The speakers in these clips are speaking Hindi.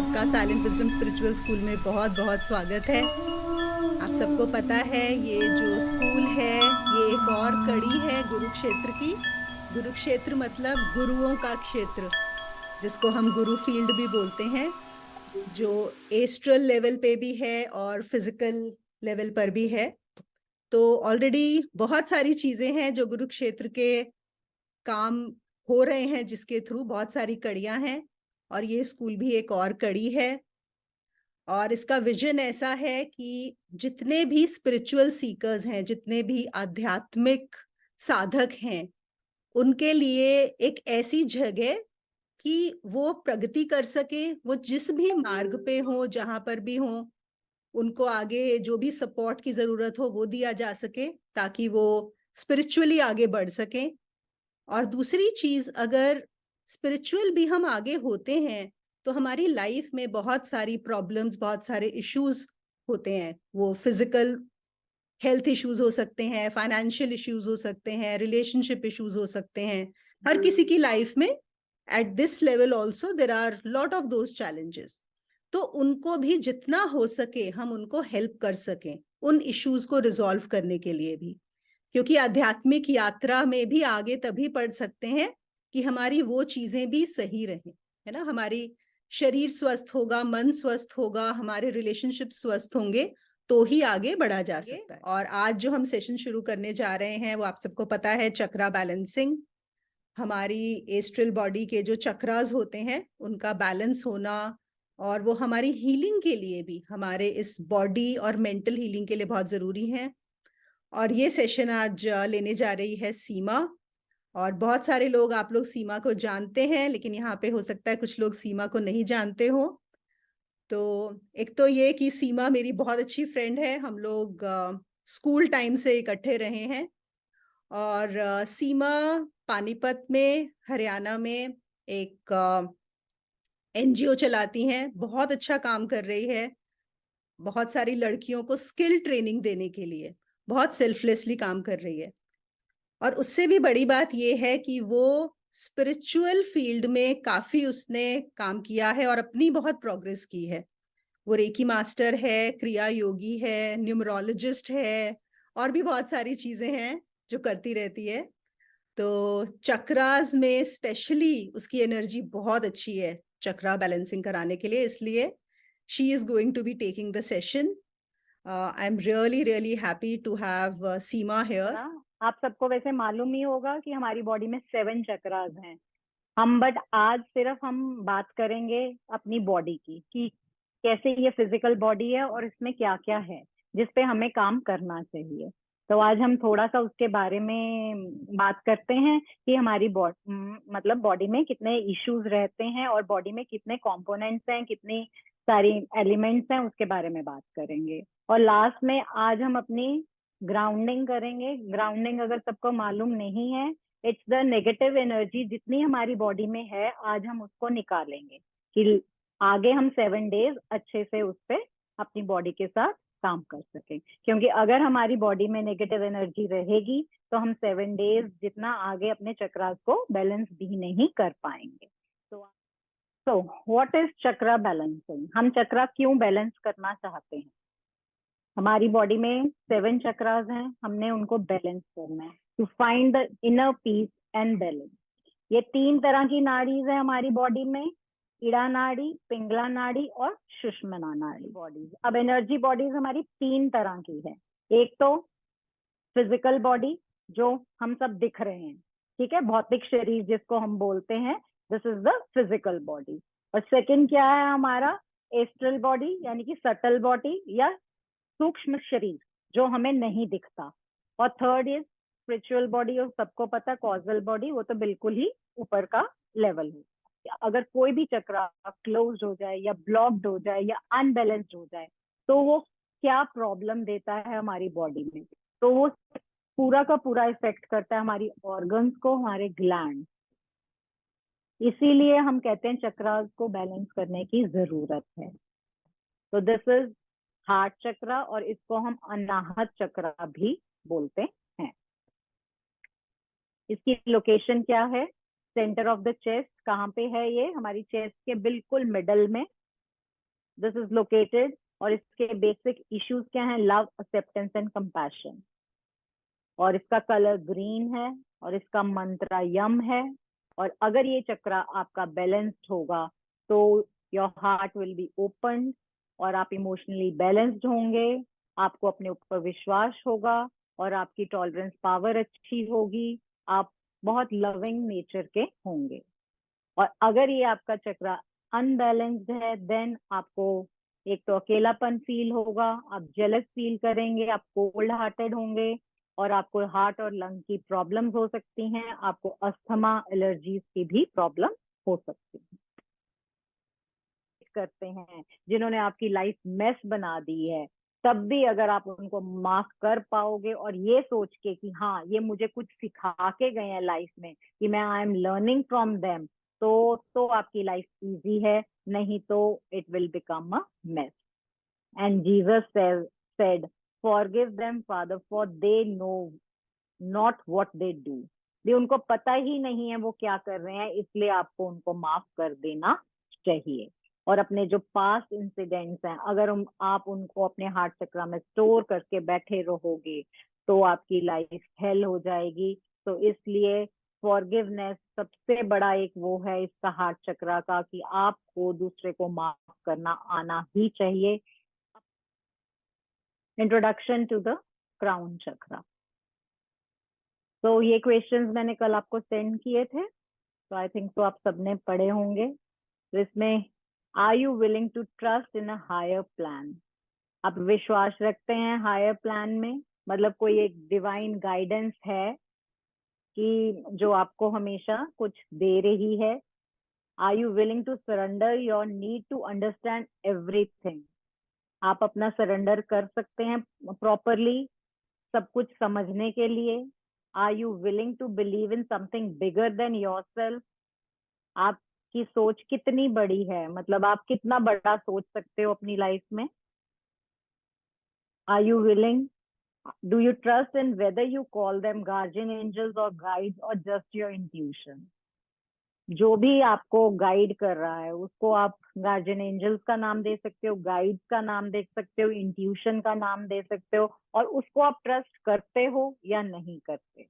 आपका साइलेंट विजडम स्पिरिचुअल स्कूल में बहुत बहुत स्वागत है। आप सबको पता है ये जो स्कूल है ये एक और कड़ी है गुरुक्षेत्र की। गुरुक्षेत्र मतलब गुरुओं का क्षेत्र, जिसको हम गुरु फील्ड भी बोलते हैं, जो एस्ट्रल लेवल पे भी है और फिजिकल लेवल पर भी है। तो ऑलरेडी बहुत सारी चीजें हैं जो गुरुक्षेत्र के काम हो रहे हैं, जिसके थ्रू बहुत सारी कड़ियां हैं, और ये स्कूल भी एक और कड़ी है। और इसका विजन ऐसा है कि जितने भी स्पिरिचुअल सीकर्स हैं, जितने भी आध्यात्मिक साधक हैं, उनके लिए एक ऐसी जगह कि वो प्रगति कर सके, वो जिस भी मार्ग पे हो, जहां पर भी हो, उनको आगे जो भी सपोर्ट की जरूरत हो वो दिया जा सके, ताकि वो स्पिरिचुअली आगे बढ़ सके। और दूसरी चीज, अगर स्पिरिचुअल भी हम आगे होते हैं तो हमारी लाइफ में बहुत सारी प्रॉब्लम्स, बहुत सारे इश्यूज होते हैं। वो फिजिकल हेल्थ इश्यूज हो सकते हैं, फाइनेंशियल इश्यूज हो सकते हैं, रिलेशनशिप इश्यूज हो सकते हैं। हर किसी की लाइफ में at this level also there are lot of those challenges. तो उनको भी जितना हो सके हम उनको हेल्प कर सकें उन इश्यूज को रिजॉल्व करने के लिए भी, क्योंकि आध्यात्मिक यात्रा में भी आगे तभी बढ़ सकते हैं कि हमारी वो चीजें भी सही रहें, है ना। हमारी शरीर स्वस्थ होगा, मन स्वस्थ होगा, हमारे रिलेशनशिप स्वस्थ होंगे, तो ही आगे बढ़ा जा सकता है। और आज जो हम सेशन शुरू करने जा रहे हैं वो आप सबको पता है, चक्रा बैलेंसिंग। हमारी एस्ट्रल बॉडी के जो चक्रास होते हैं उनका बैलेंस होना, और वो हमारी हीलिंग के लिए भी, हमारे इस बॉडी और मेंटल हीलिंग के लिए बहुत जरूरी है। और ये सेशन आज लेने जा रही है सीमा। और बहुत सारे लोग, आप लोग सीमा को जानते हैं, लेकिन यहाँ पे हो सकता है कुछ लोग सीमा को नहीं जानते हो। तो एक तो ये कि सीमा मेरी बहुत अच्छी फ्रेंड है, हम लोग स्कूल टाइम से इकट्ठे रहे हैं। और सीमा पानीपत में, हरियाणा में एक एनजीओ चलाती हैं, बहुत अच्छा काम कर रही है। बहुत सारी लड़कियों को स्किल ट्रेनिंग देने के लिए बहुत सेल्फलेसली काम कर रही है। और उससे भी बड़ी बात यह है कि वो स्पिरिचुअल फील्ड में काफी उसने काम किया है और अपनी बहुत प्रोग्रेस की है। वो रेकी मास्टर है, क्रिया योगी है, न्यूमरोलॉजिस्ट है, और भी बहुत सारी चीजें हैं जो करती रहती है। तो चक्रास में स्पेशली उसकी एनर्जी बहुत अच्छी है चक्रा बैलेंसिंग कराने के लिए, इसलिए she is going to be taking the session. I am really really happy to have Seema here. आप सबको वैसे मालूम ही होगा कि हमारी बॉडी में 7 चक्रास हैं। बट आज सिर्फ हम बात करेंगे अपनी बॉडी की, कि कैसे ये फिजिकल बॉडी है और इसमें क्या क्या है जिस पे हमें काम करना चाहिए। तो आज हम थोड़ा सा उसके बारे में बात करते हैं कि हमारी बॉडी, मतलब बॉडी में कितने इश्यूज रहते हैं और बॉडी में कितने कंपोनेंट्स हैं, कितनी सारी एलिमेंट्स हैं, उसके बारे में बात करेंगे। और लास्ट में आज हम अपनी ग्राउंडिंग करेंगे। ग्राउंडिंग अगर सबको मालूम नहीं है, इट्स द नेगेटिव एनर्जी जितनी हमारी बॉडी में है, आज हम उसको निकालेंगे कि आगे हम 7 डेज अच्छे से उस पर अपनी बॉडी के साथ काम कर सकें। क्योंकि अगर हमारी बॉडी में नेगेटिव एनर्जी रहेगी तो हम 7 डेज जितना आगे अपने चक्रास को बैलेंस भी नहीं कर पाएंगे। तो व्हाट इज चक्रा बैलेंसिंग? हम चक्रा क्यों बैलेंस करना चाहते हैं? हमारी बॉडी में 7 चक्रास हैं, हमने उनको बैलेंस करना है, to find the inner peace and balance. ये 3 तरह की नाड़ीज है हमारी बॉडी में, इड़ा नाड़ी, पिंगला नाड़ी और सुषुम्ना नाड़ी। बॉडीज, अब एनर्जी बॉडीज हमारी 3 तरह की है। एक तो फिजिकल बॉडी, जो हम सब दिख रहे हैं, ठीक है, भौतिक शरीर जिसको हम बोलते हैं, this is the physical body. और सेकंड क्या है हमारा? एस्ट्रल बॉडी, यानी कि सटल बॉडी या सूक्ष्म शरीर, जो हमें नहीं दिखता। और थर्ड इज स्पिरिचुअल बॉडी, और सबको पता कॉजल बॉडी, वो तो बिल्कुल ही ऊपर का लेवल है। अगर कोई भी चक्र क्लोज हो जाए या ब्लॉक्ड हो जाए या अनबैलेंस्ड हो जाए तो वो क्या प्रॉब्लम देता है हमारी बॉडी में? तो वो पूरा का पूरा इफेक्ट करता है हमारी ऑर्गन्स को, हमारे ग्लैंड। इसीलिए हम कहते हैं चक्रास को बैलेंस करने की जरूरत है। तो दिस इज हार्ट चक्रा, और इसको हम अनाहत चक्रा भी बोलते हैं। इसकी लोकेशन क्या है? Centre of the chest. कहाँ पे है ये? हमारी चेस्ट के बिल्कुल मिडल में। दिस इज लोकेटेड, और इसके बेसिक इश्यूज क्या हैं? Love, acceptance and compassion. और इसका कलर ग्रीन है, और इसका मंत्र यम है। और अगर ये चक्र आपका बैलेंस्ड होगा तो your heart will be open, और आप इमोशनली बैलेंस्ड होंगे, आपको अपने ऊपर विश्वास होगा, और आपकी टॉलरेंस पावर अच्छी होगी, आप बहुत लविंग नेचर के होंगे। और अगर ये आपका चक्र अनबैलेंस्ड है, देन आपको एक तो अकेलापन फील होगा, आप जेलस फील करेंगे, आप कोल्ड हार्टेड होंगे, और आपको हार्ट और लंग की प्रॉब्लम्स हो सकती हैं, आपको अस्थमा, एलर्जीज की भी प्रॉब्लम हो सकती है। करते हैं जिन्होंने आपकी लाइफ मेस बना दी है, तब भी अगर आप उनको माफ कर पाओगे और ये सोच के कि हाँ ये मुझे कुछ सिखा के गए हैं लाइफ में, कि मैं I am learning from them, तो आपकी लाइफ इजी है, नहीं तो it will become a mess. And Jesus said, forgive them, Father, for they know not what they do। भी उनको पता ही नहीं है वो क्या कर रहे हैं, इसलिए आपको उनको माफ कर देना चाहिए। और अपने जो पास्ट इंसिडेंट्स हैं, अगर आप उनको अपने हार्ट चक्र में स्टोर करके बैठे रहोगे तो आपकी लाइफ हेल हो जाएगी। तो इसलिए फॉरगिवनेस सबसे बड़ा एक वो है इसका हार्ट चक्र का, कि आपको दूसरे को माफ करना आना ही चाहिए। इंट्रोडक्शन टू द क्राउन चक्र। तो ये क्वेश्चंस मैंने कल आपको सेंड किए थे, तो आई थिंक तो आप सबने पढ़े होंगे। तो इसमें, are you willing to trust in a higher plan? आप विश्वास रखते हैं हायर प्लान में? मतलब कोई एक डिवाइन गाइडेंस है कि जो आपको हमेशा कुछ दे रही है। Are you willing to surrender your need to understand everything? आप अपना सरेंडर कर सकते हैं प्रॉपरली सब कुछ समझने के लिए? Are you willing to believe in something bigger than yourself? आपकी सोच कितनी बड़ी है, मतलब आप कितना बड़ा सोच सकते हो अपनी लाइफ में? Are you willing, do you trust in whether you call them guardian angels or guides or just your intuition? जो भी आपको गाइड कर रहा है उसको आप गार्जियन एंजल्स का नाम दे सकते हो, गाइड्स का नाम दे सकते हो, इंट्यूशन का नाम दे सकते हो, और उसको आप ट्रस्ट करते हो या नहीं करते।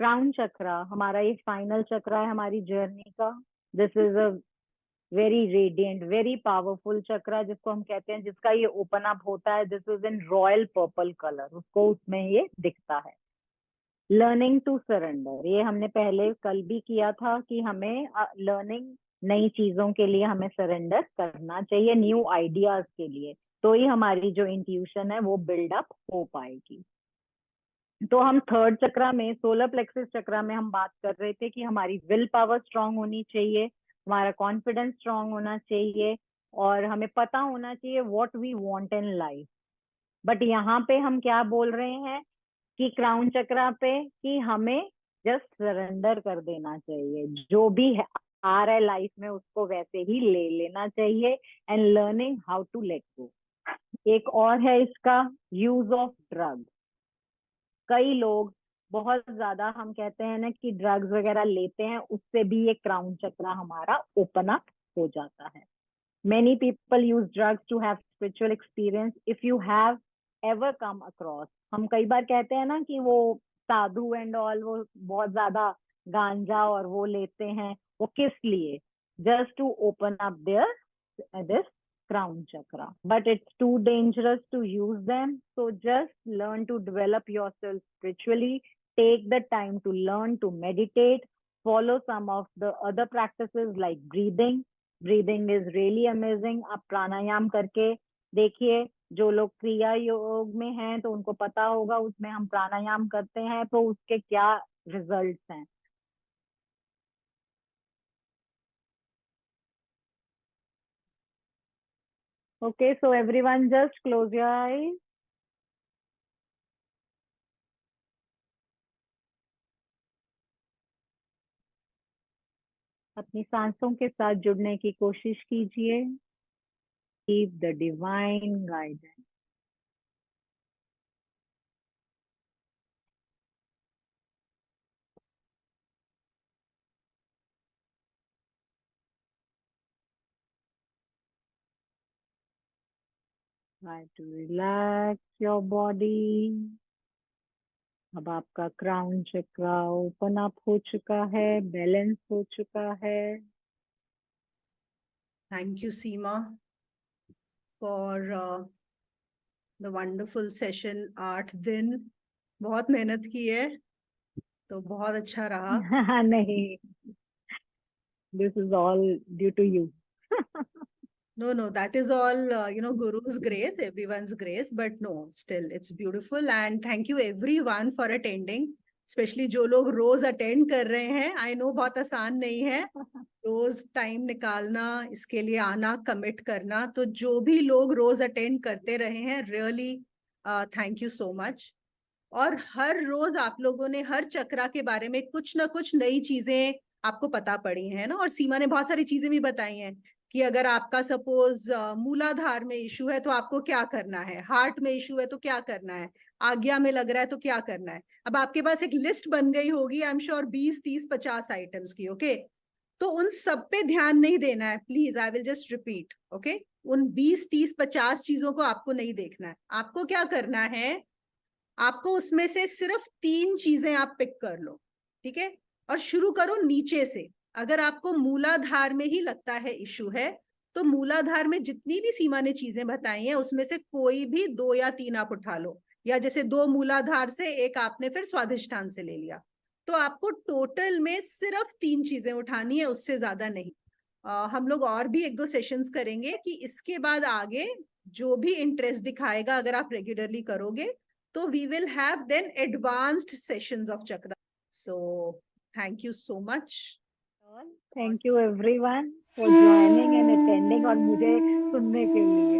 क्राउन चक्र हमारा ये फाइनल चक्र है हमारी जर्नी का। This is a very radiant, very powerful चक्र जिसको हम कहते हैं, जिसका ये ओपन अप होता है, this is in royal purple colour, उसको उसमें ये दिखता है। लर्निंग टू सरेंडर, ये हमने पहले कल भी किया था कि हमें लर्निंग, नई चीजों के लिए हमें सरेंडर करना चाहिए, न्यू आइडियाज के लिए, तो ही हमारी जो इंट्यूशन है वो बिल्डअप हो पाएगी। तो हम थर्ड चक्र में, सोलर प्लेक्सस चक्र में हम बात कर रहे थे कि हमारी विल पावर स्ट्रांग होनी चाहिए, हमारा कॉन्फिडेंस स्ट्रांग होना चाहिए, और हमें पता होना चाहिए what we want in life. But यहाँ पे हम क्या बोल रहे हैं कि क्राउन चक्रा पे, कि हमें जस्ट सरेंडर कर देना चाहिए, जो भी आ रहा है लाइफ में उसको वैसे ही ले लेना चाहिए, and learning how to let go. एक और है इसका, यूज ऑफ ड्रग। कई लोग बहुत ज्यादा, हम कहते हैं ना कि ड्रग्स वगैरह लेते हैं, उससे भी ये क्राउन चक्रा हमारा ओपन अप हो जाता है। Many people use drugs to have spiritual experience. If you have ever come across, हम कई बार कहते हैं ना कि वो साधु एंड ऑल, वो बहुत ज्यादा गांजा और वो लेते हैं, वो किस लिए? Just to open up there this crown chakra, but it's too dangerous to use them, so just learn to develop yourself spiritually, take the time to learn to meditate, follow some of the other practices like breathing. Breathing is really amazing. आप प्राणायाम करके देखिए, जो लोग क्रिया योग में हैं तो उनको पता होगा, उसमें हम प्राणायाम करते हैं तो उसके क्या रिजल्ट्स हैं। Okay, so everyone just close your eyes. अपनी सांसों के साथ जुड़ने की कोशिश कीजिए। Keep the divine guidance. Try to relax your body. अब आपका क्राउन चक्रा ओपन अप हो चुका है, बैलेंस हो चुका है. Thank you, Seema, for the wonderful session. 8 दिन बहुत मेहनत की है, तो बहुत अच्छा रहा. नहीं, this is all due to you. No, that is all, Guru's grace, everyone's grace, but no, still, it's beautiful. And thank you everyone for attending, especially जो लोग रोज attend कर रहे हैं. I know बहुत आसान नहीं है रोज टाइम निकालना, इसके लिए आना, कमिट करना. तो जो भी लोग रोज अटेंड करते रहे हैं, really thank you so much. और हर रोज आप लोगों ने हर चक्रा के बारे में कुछ ना कुछ नई चीजें आपको पता पड़ी है ना. और सीमा ने बहुत सारी चीजें भी बताई हैं कि अगर आपका सपोज मूलाधार में इशू है तो आपको क्या करना है, हार्ट में इशू है तो क्या करना है, आज्ञा में लग रहा है तो क्या करना है. अब आपके पास एक लिस्ट बन गई होगी, आई एम श्योर 20, 30, 50 आइटम्स की. ओके, तो उन सब पे ध्यान नहीं देना है please. I will just repeat. Okay, उन 20, 30, 50 चीजों को आपको नहीं देखना है. आपको क्या करना है, आपको उसमें से सिर्फ 3 चीजें आप पिक कर लो. ठीक है, और शुरू करो नीचे से. अगर आपको मूलाधार में ही लगता है इशू है, तो मूलाधार में जितनी भी सीमा ने चीजें बताई हैं उसमें से कोई भी 2 या 3 आप उठा लो. या जैसे 2 मूलाधार से, एक आपने फिर स्वाधिष्ठान से ले लिया. तो आपको टोटल में सिर्फ 3 चीजें उठानी है, उससे ज्यादा नहीं. हम लोग और भी 1-2 सेशंस करेंगे कि इसके बाद आगे जो भी इंटरेस्ट दिखाएगा, अगर आप रेगुलरली करोगे, तो we will have then advanced sessions of chakra. So thank you so much. Thank you everyone for joining and attending और मुझे सुनने के लिए.